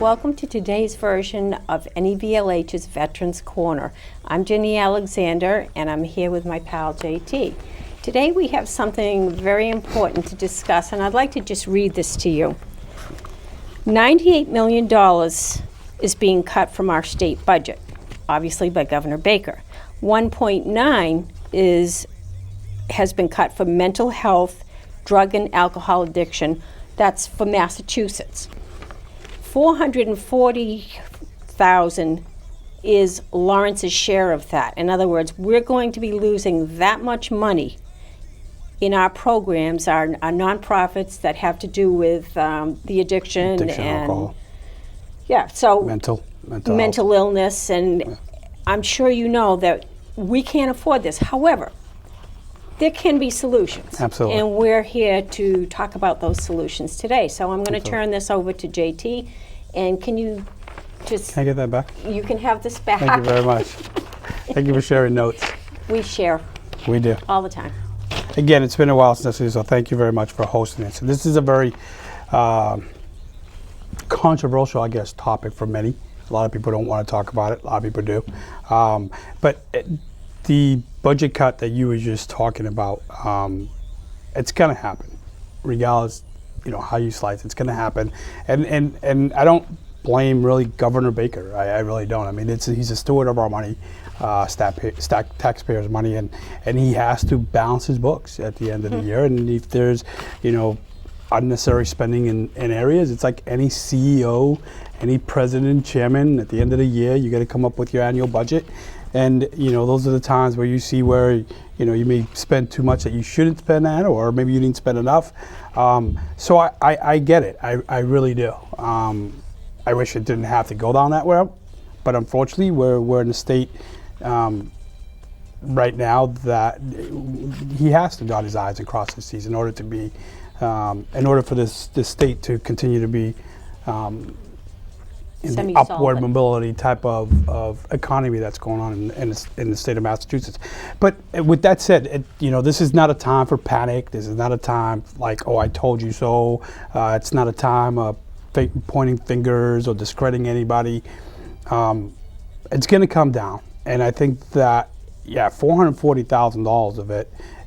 Welcome to today's version of NEVLH's Veterans Corner. I'm Jenny Alexander, and I'm here with my pal JT. Today we have something very important to discuss, and I'd like to just read this to you. $98 million is being cut from our state budget, obviously by Governor Baker. 1.9 has been cut for mental health, drug and alcohol addiction. That's for Massachusetts. $440,000 is Lawrence's share of that. In other words, we're going to be losing that much money in our programs, our nonprofits that have to do with the addiction and alcohol. Yeah, so mental illness, and yeah. I'm sure you know that we can't afford this. However, there can be solutions. Absolutely. And we're here to talk about those solutions today. So I'm going to turn this over to JT, and can you just... Can I get that back? You can have this back. Thank you very much. Thank you for sharing notes. We share. We do. All the time. Again, it's been a while since so thank you very much for hosting this. This is a very controversial, I guess, topic for many. A lot of people don't want to talk about it. A lot of people do. The budget cut that you were just talking about, it's going to happen, regardless, how you slice. It's going to happen, and I don't blame really Governor Baker. I really don't. I mean, he's a steward of our money, taxpayers' money, and he has to balance his books at the end of the year. And if there's, unnecessary spending in areas, it's like any CEO, any president, chairman. At the end of the year, you got to come up with your annual budget. And those are the times where you see where you may spend too much that you shouldn't spend at, or maybe you didn't spend enough. So I get it. I really do. I wish it didn't have to go down that route, but unfortunately, we're in a state right now that he has to dot his I's and cross his T's in order to be, in order for this state to continue to be. In the upward mobility type of economy that's going on in the state of Massachusetts. But with that said, this is not a time for panic. This is not a time like, oh, I told you so. It's not a time of pointing fingers or discrediting anybody. It's going to come down. And I think that, $440,000 of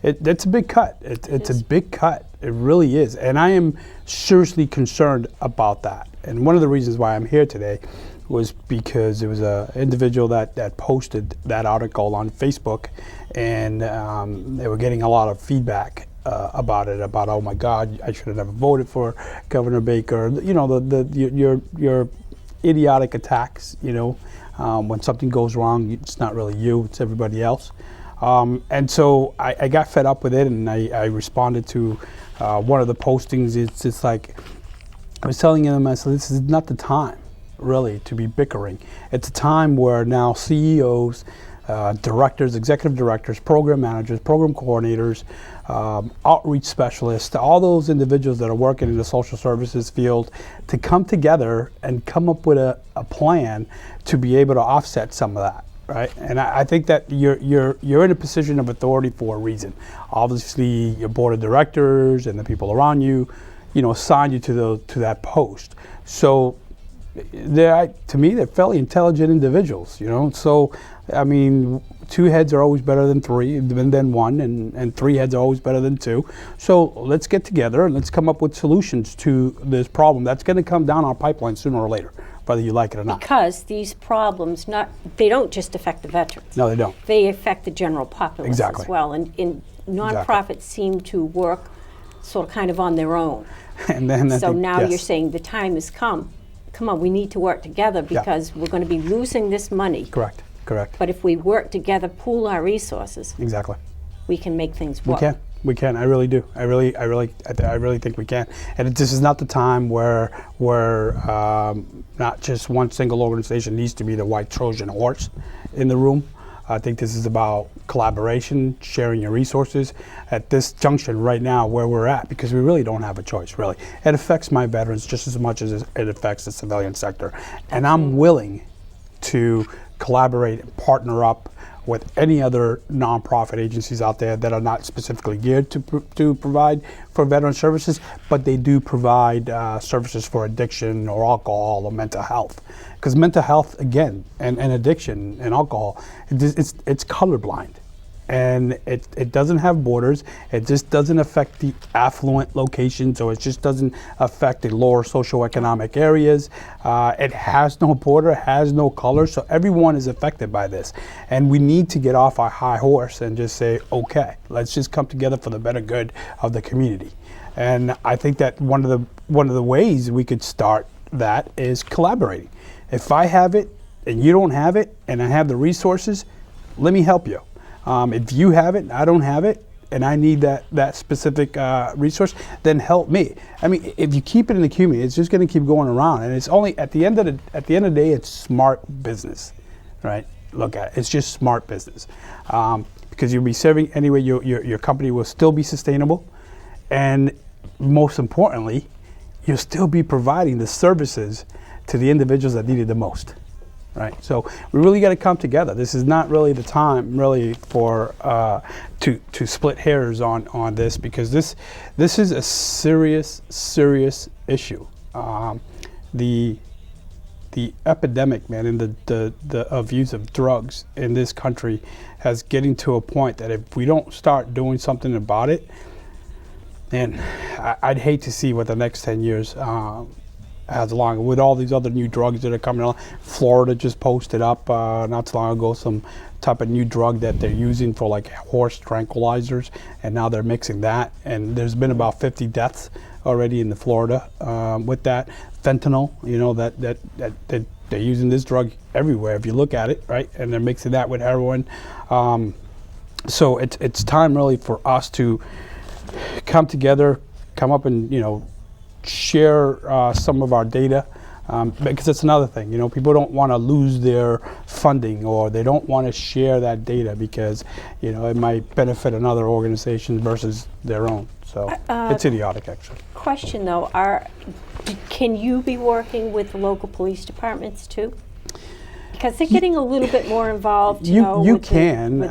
it's a big cut. It's a big cut. It really is. And I am seriously concerned about that. And one of the reasons why I'm here today was because there was an individual that posted that article on Facebook, and they were getting a lot of feedback about it, about, oh my God, I should have never voted for Governor Baker. Your idiotic attacks, when something goes wrong, it's not really you, it's everybody else. And so I got fed up with it, and I responded to one of the postings. It's just like, I was telling them, I said, this is not the time, really, to be bickering. It's a time where now CEOs, directors, executive directors, program managers, program coordinators, outreach specialists, all those individuals that are working in the social services field, to come together and come up with a plan to be able to offset some of that. Right, and I think that you're in a position of authority for a reason. Obviously, your board of directors and the people around you, assigned you to that post. So, to me, they're fairly intelligent individuals. So, I mean, two heads are always better than three, than one, and three heads are always better than two. So let's get together and let's come up with solutions to this problem that's going to come down our pipeline sooner or later, whether you like it or not. Because these problems, they don't just affect the veterans. No, they don't. They affect the general populace Exactly. as well. And nonprofits seem to work sort of kind of on their own. And then You're saying the time has come. Come on, we need to work together because we're going to be losing this money. Correct. But if we work together, pool our resources, exactly, we can make things work. We can. I really do. I really think we can. And this is not the time where not just one single organization needs to be the white Trojan horse in the room. I think this is about collaboration, sharing your resources at this junction right now where we're at, because we really don't have a choice, really. It affects my veterans just as much as it affects the civilian sector. And I'm willing to collaborate and partner up with any other nonprofit agencies out there that are not specifically geared to provide for veteran services, but they do provide services for addiction or alcohol or mental health. Because mental health, again, and addiction and alcohol, it's colorblind. And it doesn't have borders. It just doesn't affect the affluent locations, or it just doesn't affect the lower socioeconomic areas. It has no border, has no color, so everyone is affected by this. And we need to get off our high horse and just say, okay, let's just come together for the better good of the community. And I think that one of the ways we could start that is collaborating. If I have it and you don't have it, and I have the resources, let me help you. If you have it and I don't have it, and I need that specific resource, then help me. I mean, if you keep it in the community, it's just going to keep going around, and it's only at the end of the day, it's smart business, right? Look at it; it's just smart business, because you'll be serving anyway. Your company will still be sustainable, and most importantly, you'll still be providing the services to the individuals that need it the most. Right, so we really got to come together. This is not really the time, really, for to split hairs on this, because this is a serious issue. The epidemic, man, and the of use of drugs in this country has getting to a point that if we don't start doing something about it, and I'd hate to see what the next 10 years. As along with all these other new drugs that are coming along. Florida just posted up not too long ago some type of new drug that they're using for like horse tranquilizers, and now they're mixing that, and there's been about 50 deaths already in the Florida with that. Fentanyl, you know, that they're using this drug everywhere if you look at it, right? And they're mixing that with heroin. So it's time really for us to come together, come up and, you know, share some of our data, because it's another thing, you know, people don't want to lose their funding, or they don't want to share that data because, you know, it might benefit another organization versus their own. So it's idiotic, actually. Question though, can you be working with the local police departments too? Because they're getting a little bit more involved, you know. You can,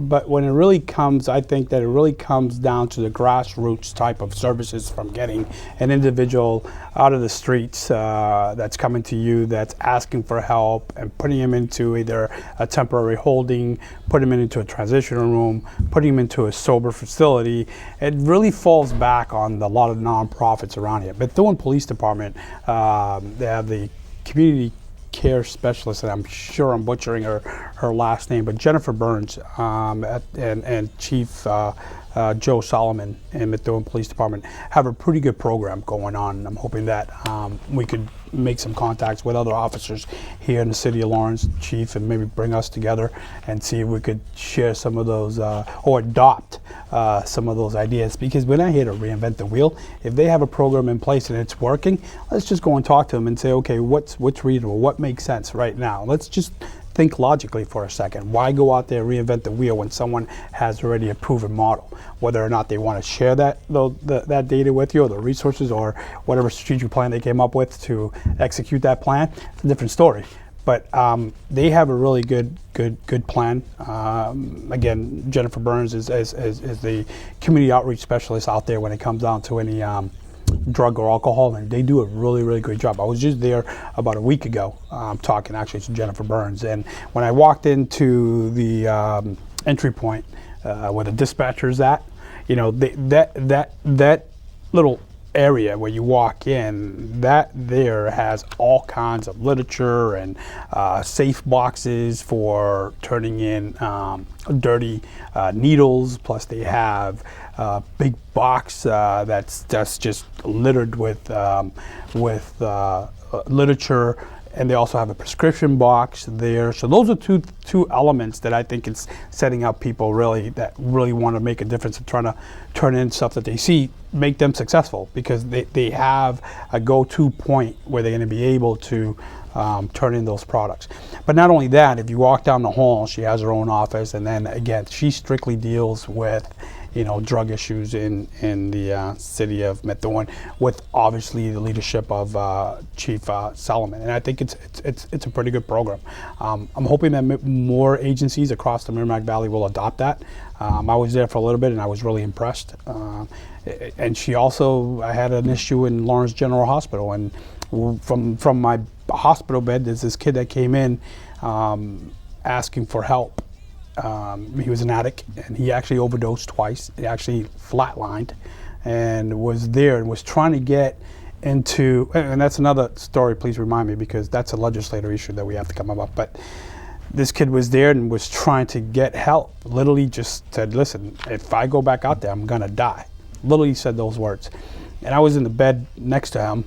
but when it really comes, I think that it really comes down to the grassroots type of services, from getting an individual out of the streets that's coming to you, that's asking for help, and putting him into either a temporary holding, putting him into a transitional room, putting him into a sober facility. It really falls back on a lot of nonprofits around here. Bethune Police Department, they have the community care specialist, and I'm sure I'm butchering her last name, but Jennifer Burns and Chief Joe Solomon in Bethune Police Department have a pretty good program going on, and I'm hoping that we could make some contacts with other officers here in the city of Lawrence, Chief, and maybe bring us together and see if we could share some of those or adopt some of those ideas, because we're not here to reinvent the wheel. If they have a program in place and it's working, let's just go and talk to them and say, okay, what's reasonable, what makes sense right now? Let's just think logically for a second. Why go out there and reinvent the wheel when someone has already a proven model? Whether or not they want to share that data with you, or the resources, or whatever strategic plan they came up with to execute that plan, it's a different story. But they have a really good plan. Again, Jennifer Burns is the community outreach specialist out there when it comes down to any drug or alcohol, and they do a really great job. I was just there about a week ago talking actually to Jennifer Burns, and when I walked into the entry point where the dispatcher's at, you know, that little area where you walk in, that there has all kinds of literature and safe boxes for turning in dirty needles, plus they have a big box that's just littered with literature, and they also have a prescription box there. So those are two elements that I think it's setting up people that really want to make a difference and trying to turn in stuff that they see, make them successful, because they have a go-to point where they're going to be able to turn in those products. But not only that, if you walk down the hall, she has her own office, and then again, she strictly deals with drug issues in the city of Methuen, with obviously the leadership of Chief Solomon. And I think it's a pretty good program. I'm hoping that more agencies across the Merrimack Valley will adopt that. I was there for a little bit, and I was really impressed. And I had an issue in Lawrence General Hospital, and from my hospital bed, there's this kid that came in asking for help. He was an addict, and he actually overdosed twice. He actually flatlined and was there and was trying to get into, and that's another story, please remind me, because that's a legislator issue that we have to come up. But this kid was there and was trying to get help. Literally just said, listen, if I go back out there, I'm gonna die. Literally said those words. And I was in the bed next to him,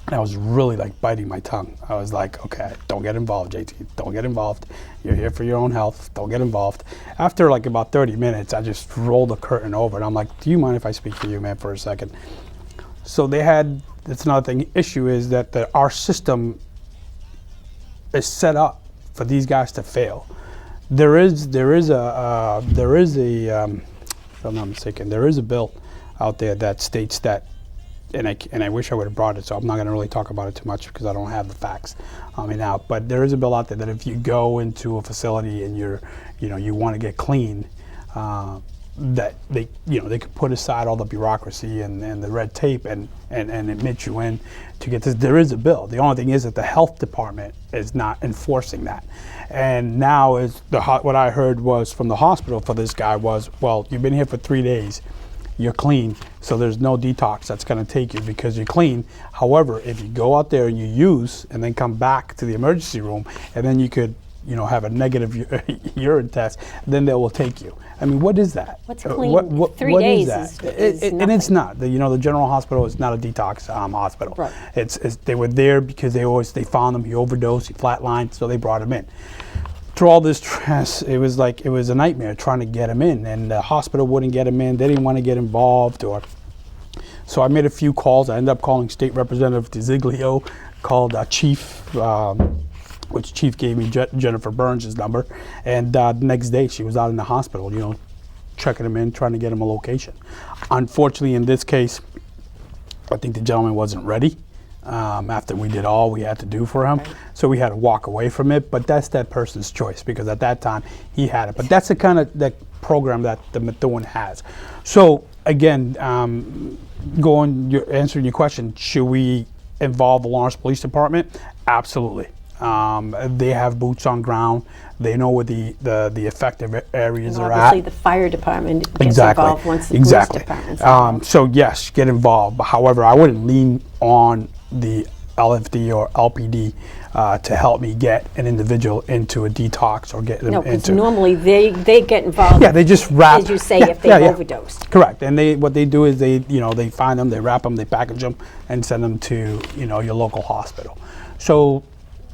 and I was really like biting my tongue. I was like, okay, don't get involved, JT. Don't get involved. You're here for your own health. Don't get involved. After like about 30 minutes, I just rolled the curtain over, and I'm like, do you mind if I speak for you, man, for a second? So that's another thing. Issue is that our system is set up for these guys to fail. There is a if I'm not mistaken, there is a bill out there that states that, and I wish I would have brought it, so I'm not going to really talk about it too much because I don't have the facts out. But there is a bill out there that if you go into a facility and you want to get clean, that they could put aside all the bureaucracy and the red tape and admit you in to get this. There is a bill. The only thing is that the health department is not enforcing that. And now what I heard was from the hospital for this guy was, well, you've been here for 3 days. You're clean, so there's no detox that's going to take you because you're clean. However, if you go out there and you use and then come back to the emergency room, and then you could, have a negative urine test, then they will take you. I mean, what is that? What's clean? What 3 days is that? And it's not. The general hospital is not a detox hospital. Right. It's they were there because they found him. He overdosed. He flatlined, so they brought him in. Through all this stress, it was a nightmare trying to get him in, and the hospital wouldn't get him in. They didn't want to get involved, so I made a few calls. I ended up calling State Representative DiZiglio, called Chief, which Chief gave me Jennifer Burns' number, and the next day she was out in the hospital, checking him in, trying to get him a location. Unfortunately, in this case, I think the gentleman wasn't ready. After we did all we had to do for him. Right. So we had to walk away from it, but that's that person's choice because at that time he had it. But that's the kind of that program that the Methuen has. So again, answering your question, should we involve the Lawrence Police Department? Absolutely. They have boots on ground. They know where the effective areas are at. Obviously, the fire department gets involved once the police department's involved. So yes, get involved. But however, I wouldn't lean on the LFD or LPD to help me get an individual into a detox or get them into. No, because normally they get involved. Yeah, they just wrap. As you say, if they've overdosed. Correct, and what they do is they find them, they wrap them, they package them, and send them to your local hospital. So.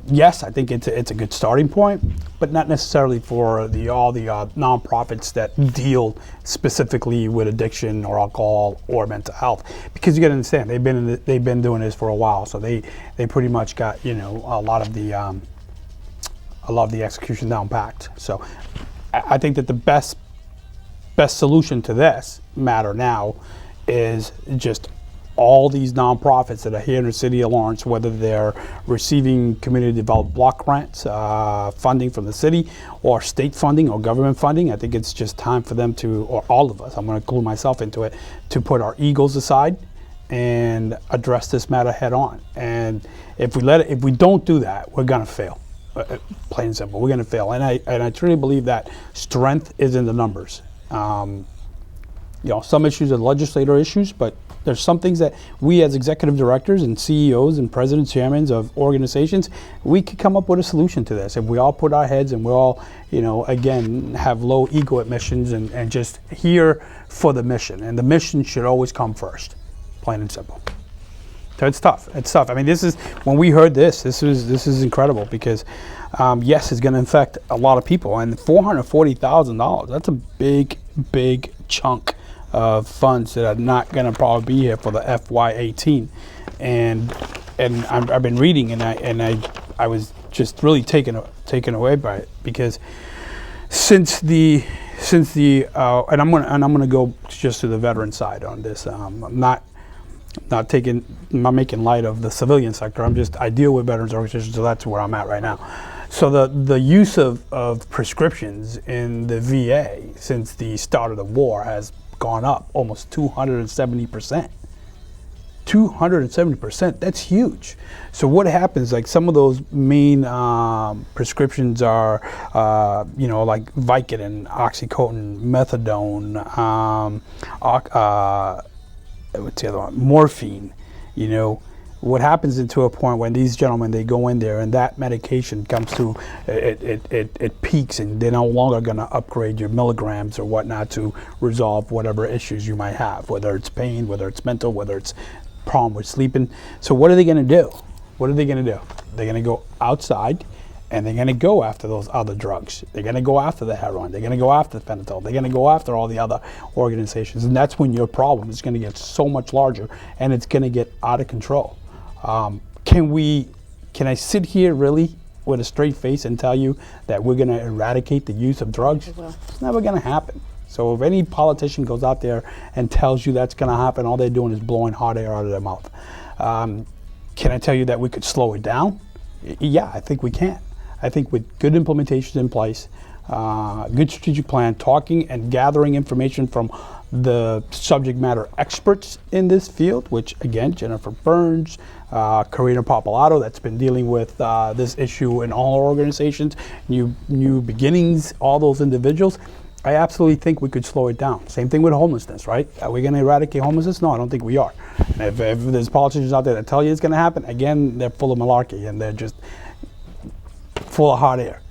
Yes, I think it's a good starting point, but not necessarily for all the nonprofits that deal specifically with addiction or alcohol or mental health. Because you got to understand, they've been doing this for a while, so they pretty much got a lot of the execution down packed. So I think that the best solution to this matter now is just all these nonprofits that are here in the city of Lawrence, whether they're receiving community development block grants, funding from the city, or state funding or government funding, I think it's just time for them to, or all of us, I'm going to include myself into it, to put our egos aside and address this matter head on. And if we don't do that, we're going to fail. Plain and simple, we're going to fail. And I truly believe that strength is in the numbers. Some issues are legislator issues, but there's some things that we as executive directors and CEOs and presidents, chairmen of organizations, we could come up with a solution to this. If we all put our heads and we all, again, have low ego admissions and just here for the mission. And the mission should always come first, plain and simple. So it's tough. It's tough. I mean, when we heard this is incredible because, yes, it's going to affect a lot of people. And $440,000, that's a big, big chunk of funds that are not going to probably be here for the FY18, and I've been reading and I was just really taken away by it because since the since the and I'm gonna go just to the veteran side on this. I'm not making light of the civilian sector. I deal with veterans organizations, so that's where I'm at right now. So the use of prescriptions in the VA since the start of the war has gone up almost 270%. 270%, that's huge. So what happens, like some of those main prescriptions are, like Vicodin, Oxycontin, Methadone, what's the other one? Morphine, What happens into a point when these gentlemen, they go in there and that medication comes to, it peaks and they're no longer gonna upgrade your milligrams or whatnot to resolve whatever issues you might have, whether it's pain, whether it's mental, whether it's problem with sleeping. So what are they gonna do? What are they gonna do? They're gonna go outside and they're gonna go after those other drugs. They're gonna go after the heroin. They're gonna go after the fentanyl. They're gonna go after all the other organizations. And that's when your problem is gonna get so much larger and it's gonna get out of control. Can I sit here really with a straight face and tell you that we're gonna eradicate the use of drugs? It's never gonna happen. So if any politician goes out there and tells you that's gonna happen, all they're doing is blowing hot air out of their mouth. Can I tell you that we could slow it down? Yeah, I think we can. I think with good implementations in place, good strategic plan, talking and gathering information from the subject matter experts in this field, which again, Jennifer Burns, Karina Papalato, that's been dealing with this issue in all our organizations, New Beginnings, all those individuals. I absolutely think we could slow it down. Same thing with homelessness, right? Are we going to eradicate homelessness? No, I don't think we are. And if there's politicians out there that tell you it's going to happen, again, they're full of malarkey and they're just full of hot air.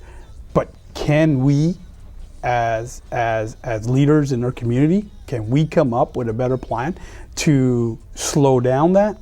But can we, as leaders in our community, can we come up with a better plan to slow down that?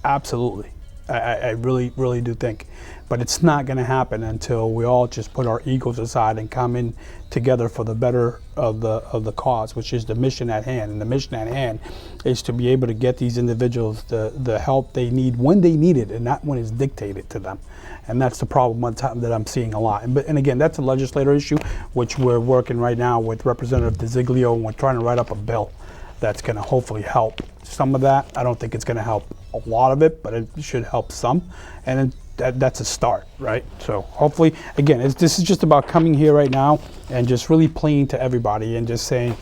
Absolutely. I really, really do think. But it's not going to happen until we all just put our egos aside and come in together for the better of the cause, which is the mission at hand. And the mission at hand is to be able to get these individuals the help they need when they need it and not when it's dictated to them. And that's the problem that I'm seeing a lot. And again, that's a legislator issue, which we're working right now with Representative DeZiglio, and we're trying to write up a bill that's going to hopefully help some of that. I don't think it's going to help a lot of it, but it should help some. And that's a start, right? So hopefully, again, this is just about coming here right now and just really playing to everybody and just saying,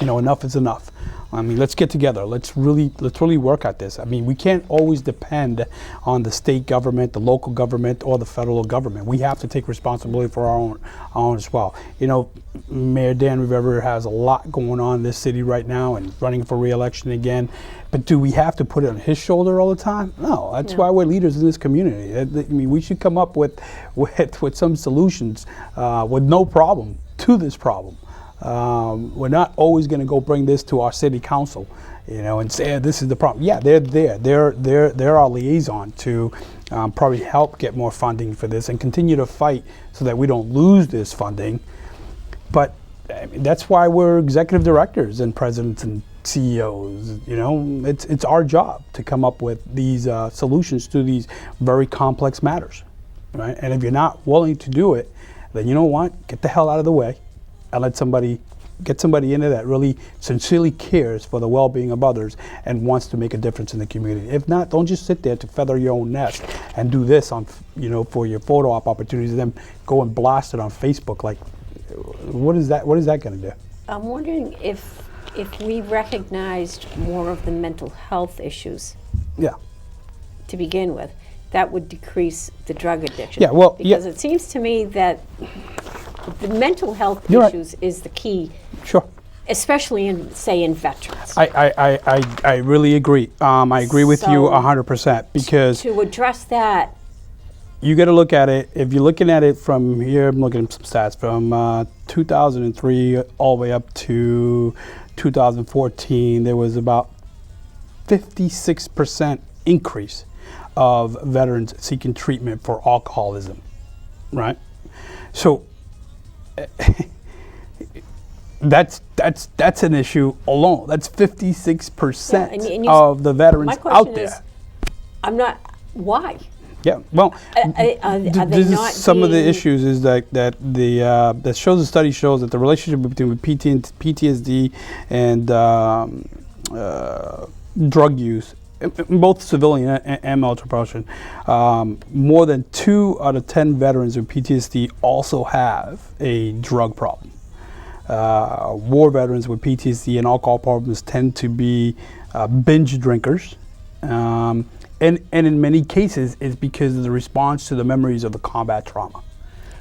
enough is enough. I mean, let's get together. Let's really work at this. I mean, we can't always depend on the state government, the local government, or the federal government. We have to take responsibility for our own as well. Mayor Dan Rivera has a lot going on in this city right now and running for re-election again. But do we have to put it on his shoulder all the time? No. That's why we're leaders in this community. I mean, we should come up with some solutions with no problem to this problem. We're not always going to go bring this to our city council, and say this is the problem. Yeah, they're there. They're our liaison to probably help get more funding for this and continue to fight so that we don't lose this funding. But I mean, that's why we're executive directors and presidents and CEOs. It's our job to come up with these solutions to these very complex matters, right? And if you're not willing to do it, then you know what? Get the hell out of the way. And get somebody in there that really sincerely cares for the well-being of others and wants to make a difference in the community. If not, don't just sit there to feather your own nest and do this on, for your photo op opportunities and then go and blast it on Facebook. Like, what is that going to do? I'm wondering if we recognized more of the mental health issues. Yeah. To begin with, that would decrease the drug addiction. Yeah. Well, because it seems to me that the mental health issues is the key. Sure. Especially in veterans. I really agree. I agree with you 100% because to address that, you got to look at it. If you're looking at it from here, I'm looking at some stats from 2003 all the way up to 2014. There was about 56% increase of veterans seeking treatment for alcoholism, right? So that's an issue alone. That's 56% of the veterans out there. I'm not. Why? Yeah, well, Are they this not is some of the being- issues is that the study shows that the relationship between PTSD and drug use, in both civilian and military population, more than 2 out of 10 veterans with PTSD also have a drug problem. War veterans with PTSD and alcohol problems tend to be binge drinkers. And in many cases, it's because of the response to the memories of the combat trauma,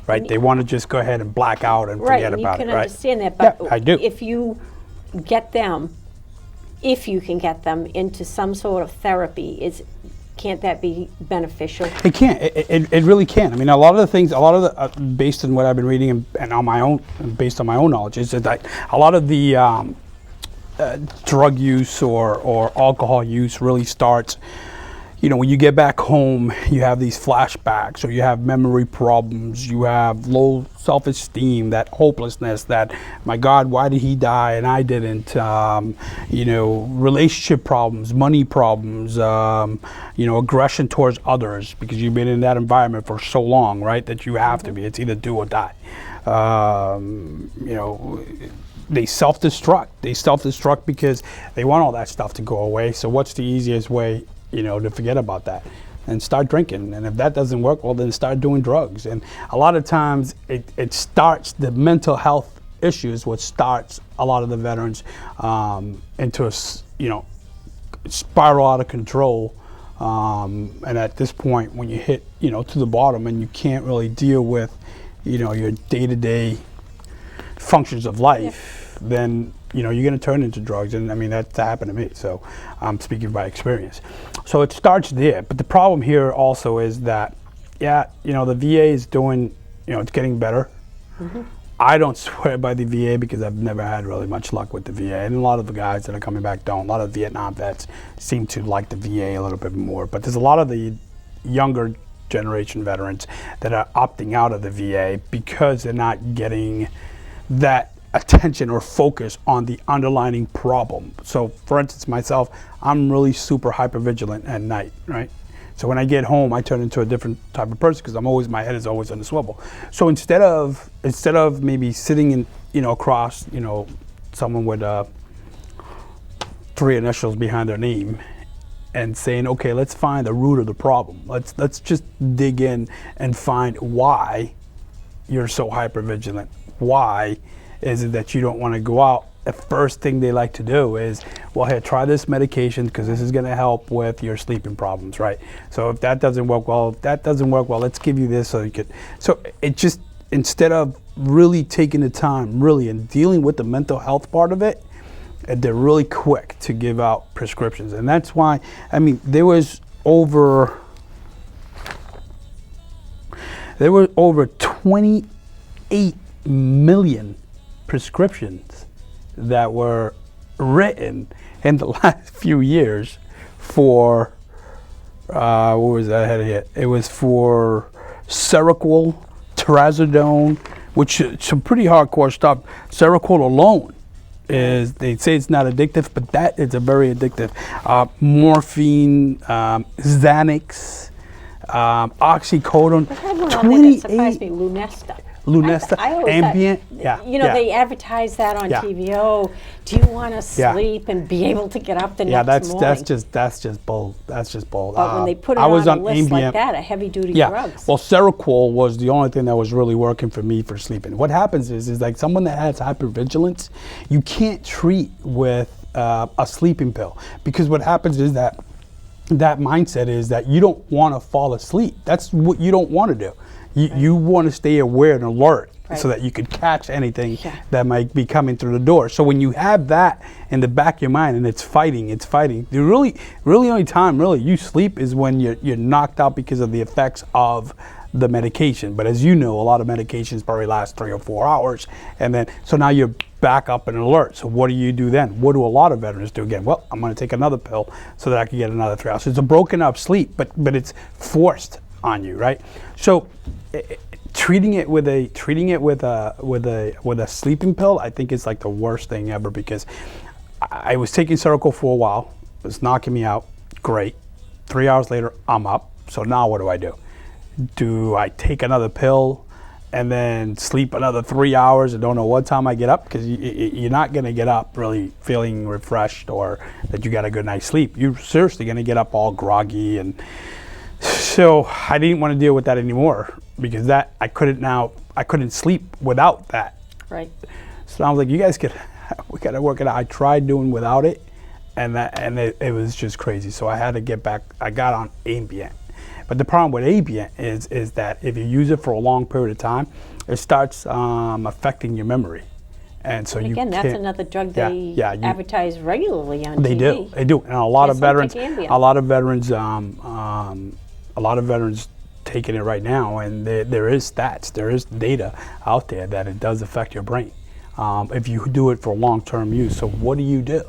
right? They want to just go ahead and black out and Right, forget and you about can it, right? understand that, but Yeah, I do. if you get them, if you can get them into some sort of therapy, can't that be beneficial? It can. It really can. I mean, a lot of the things, based on what I've been reading and on my own, based on my own knowledge, is that a lot of the drug use or alcohol use really starts. You know, when you get back home, you have these flashbacks, or you have memory problems, you have low self-esteem, that hopelessness, that, my God, why did he die and I didn't? You know, relationship problems, money problems, you know, aggression towards others, because you've been in that environment for so long, right, that you have to be. It's either do or die. You know, they self-destruct. They self-destruct because they want all that stuff to go away. So what's the easiest way, you know, to forget about that? And start drinking. And if that doesn't work, well, then start doing drugs. And a lot of times it starts, the mental health issues, what starts a lot of the veterans into a, you know, spiral out of control. And at this point, when you hit, you know, to the bottom and you can't really deal with, you know, your day-to-day functions of life, then, you know, you're going to turn into drugs. And I mean, that happened to me. So I'm speaking by experience. So it starts there. But the problem here also is that, yeah, you know, the VA is doing, you know, it's getting better. Mm-hmm. I don't swear by the VA because I've never had really much luck with the VA. And a lot of the guys that are coming back don't. A lot of Vietnam vets seem to like the VA a little bit more. But there's a lot of the younger generation veterans that are opting out of the VA because they're not getting that attention or focus on the underlying problem. So for instance, myself, I'm really super hypervigilant at night, right? So when I get home, I turn into a different type of person because my head is always on the swivel. So instead of maybe sitting in, you know, across, you know, someone with 3 initials behind their name and saying, okay, let's find the root of the problem. Let's just dig in and find why you're so hypervigilant. Why is it that you don't want to go out? The first thing they like to do is, well, here, try this medication because this is going to help with your sleeping problems, right? So if that doesn't work well, let's give you this so you could. So it just, instead of really taking the time, really, and dealing with the mental health part of it, they're really quick to give out prescriptions. And that's why, I mean, there were over 28 million prescriptions that were written in the last few years for, what was that I had here? It was for Seroquel, Trazodone, which is some pretty hardcore stuff. Seroquel alone is, they say it's not addictive, but that is a very addictive. Morphine, Xanax, oxycodone, But I had one on there that surprised me, Lunesta. Lunesta, I always Ambient, thought, you know, they advertise that on Yeah. TV. Oh, do you want to Yeah. sleep and be able to get up the Yeah, next morning? that's just bold. That's just bold. But when they put it I was on a list like Ambient. that, a heavy-duty Yeah, drugs. well, Seroquel was the only thing that was really working for me for sleeping. What happens is like someone that has hypervigilance, you can't treat with a sleeping pill, because what happens is that mindset is that you don't want to fall asleep. That's what you don't want to do. You want to stay aware and alert, so that you could catch anything that might be coming through the door. So when you have that in the back of your mind and it's fighting, the really only time really you sleep is when you're knocked out because of the effects of the medication. But as you know, a lot of medications probably last 3 or 4 hours, and then so now you're back up and alert. So what do you do then? What do a lot of veterans do again? Well, I'm going to take another pill so that I can get another 3 hours. So it's a broken up sleep, but it's forced on you, right? So treating it with a sleeping pill, I think is like the worst thing ever, because I was taking Seroquel for a while. It was knocking me out. Great. 3 hours later, I'm up. So now what do? Do I take another pill and then sleep another 3 hours and don't know what time I get up? Because you're not going to get up really feeling refreshed or that you got a good night's sleep. You're seriously going to get up all groggy. And so I didn't want to deal with that anymore, because that I couldn't sleep without that. Right. So I was like, we got to work it out. I tried doing without it, and it was just crazy. So I had to get back. I got on Ambien. But the problem with Ambien is that if you use it for a long period of time, it starts affecting your memory. And so again, that's another drug they advertise regularly on TV. They do. And a lot of veterans, taking it right now, and there is stats, there is data out there that it does affect your brain if you do it for long-term use. So what do you do?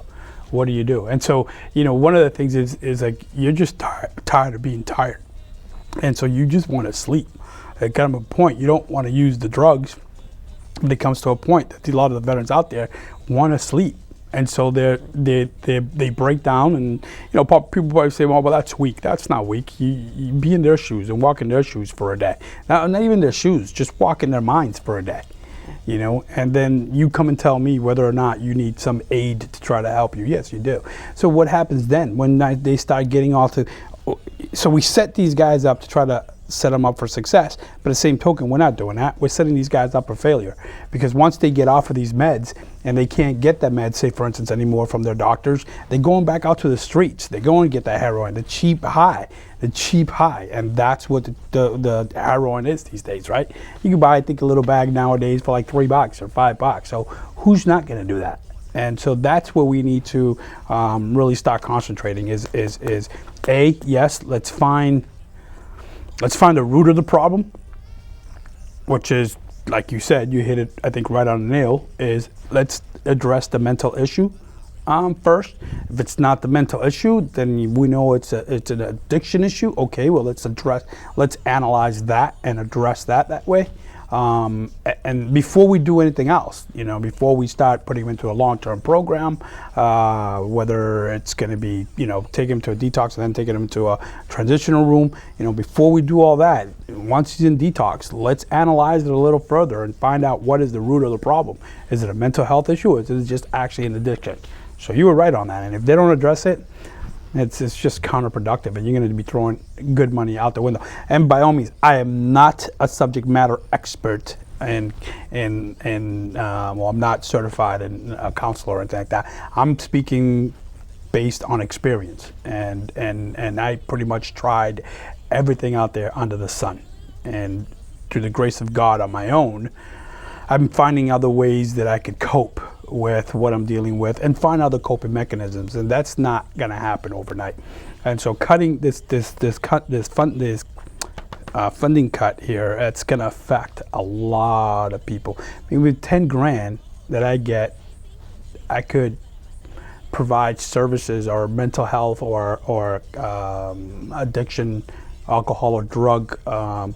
What do you do? And so, one of the things is like, you're just tired of being tired. And so you just want to sleep. At kind of a point, you don't want to use the drugs. But it comes to a point that a lot of the veterans out there want to sleep. And so they break down, and people probably say, well, that's weak. That's not weak. You be in their shoes and walk in their shoes for a day. Not even their shoes, just walk in their minds for a day. And then you come and tell me whether or not you need some aid to try to help you. Yes, you do. So what happens then when they start getting all to? So we set these guys up to try to set them up for success, but at the same token, we're not doing that. We're setting these guys up for failure, because once they get off of these meds and they can't get that med, say for instance, anymore from their doctors, they're going back out to the streets. They go and get that heroin, the cheap high, and that's what the heroin is these days, right? You can buy, I think, a little bag nowadays for like $3 or $5. So who's not going to do that? And so that's where we need to really start concentrating. Is yes, let's find the root of the problem, which is, like you said, you hit it, I think, right on the nail, is let's address the mental issue first. If it's not the mental issue, then we know it's an addiction issue. Okay, well, let's analyze that and address that way. And before we do anything else, before we start putting them into a long-term program, whether it's going to be, take him to a detox and then taking him to a transitional room, before we do all that, once he's in detox, let's analyze it a little further and find out what is the root of the problem. Is it a mental health issue, or is it just actually an addiction? So you were right on that. And if they don't address it, it's just counterproductive, and you're going to be throwing good money out the window. And by all means, I am not a subject matter expert, and I'm not certified in a counselor or anything like that. I'm speaking based on experience, and I pretty much tried everything out there under the sun. And through the grace of God on my own, I'm finding other ways that I could cope with what I'm dealing with and find other coping mechanisms, and that's not going to happen overnight. And so cutting this funding cut here, it's going to affect a lot of people. I mean, with 10 grand that I get, I could provide services or mental health or addiction, alcohol or drug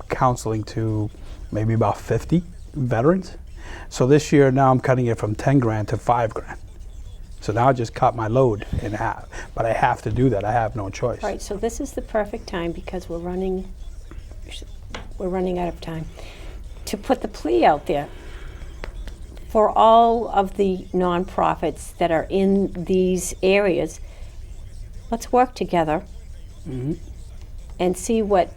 counseling to maybe about 50 veterans. So this year now I'm cutting it from 10 grand to 5 grand. So now I just cut my load in half, but I have to do that. I have no choice. Right, so this is the perfect time, because we're running out of time, to put the plea out there for all of the nonprofits that are in these areas. Let's work together and see what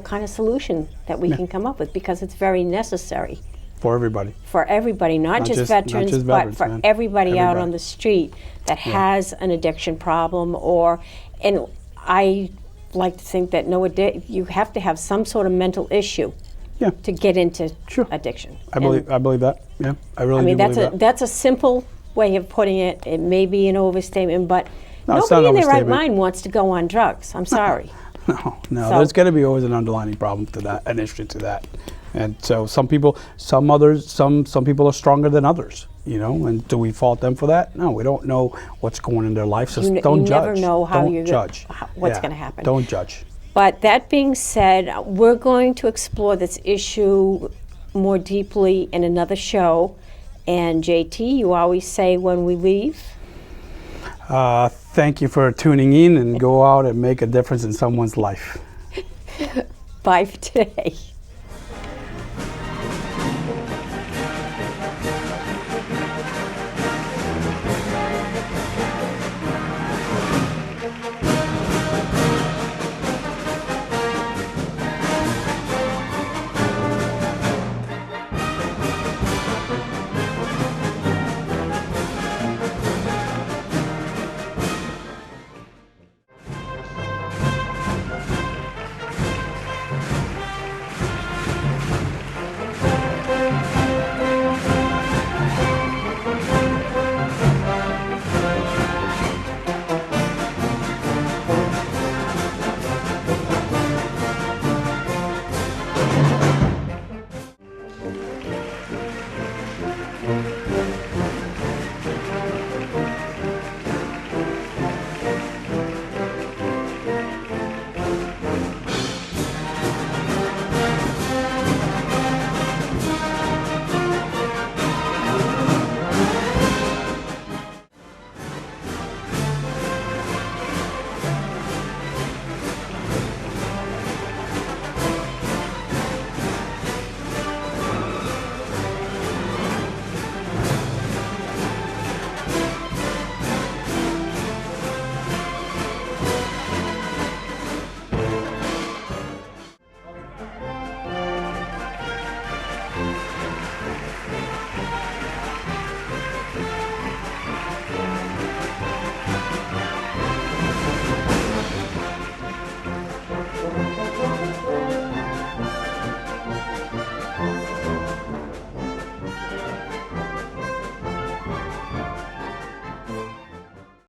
kind of solution that we can come up with, because it's very necessary. For everybody. For everybody, not just veterans, but for everybody out on the street that has an addiction problem, and I like to think that you have to have some sort of mental issue to get into addiction. I believe that. Yeah, I really do believe that. That's a simple way of putting it. It may be an overstatement, but nobody in their right mind wants to go on drugs. I'm sorry. No. So, there's going to be always an underlying problem to that, an issue to that. And so some people are stronger than others, and do we fault them for that? No, we don't know what's going on in their life, so don't judge. You never know what's going to happen. Don't judge. But that being said, we're going to explore this issue more deeply in another show. And JT, you always say when we leave? Thank you for tuning in, and go out and make a difference in someone's life. Bye for today.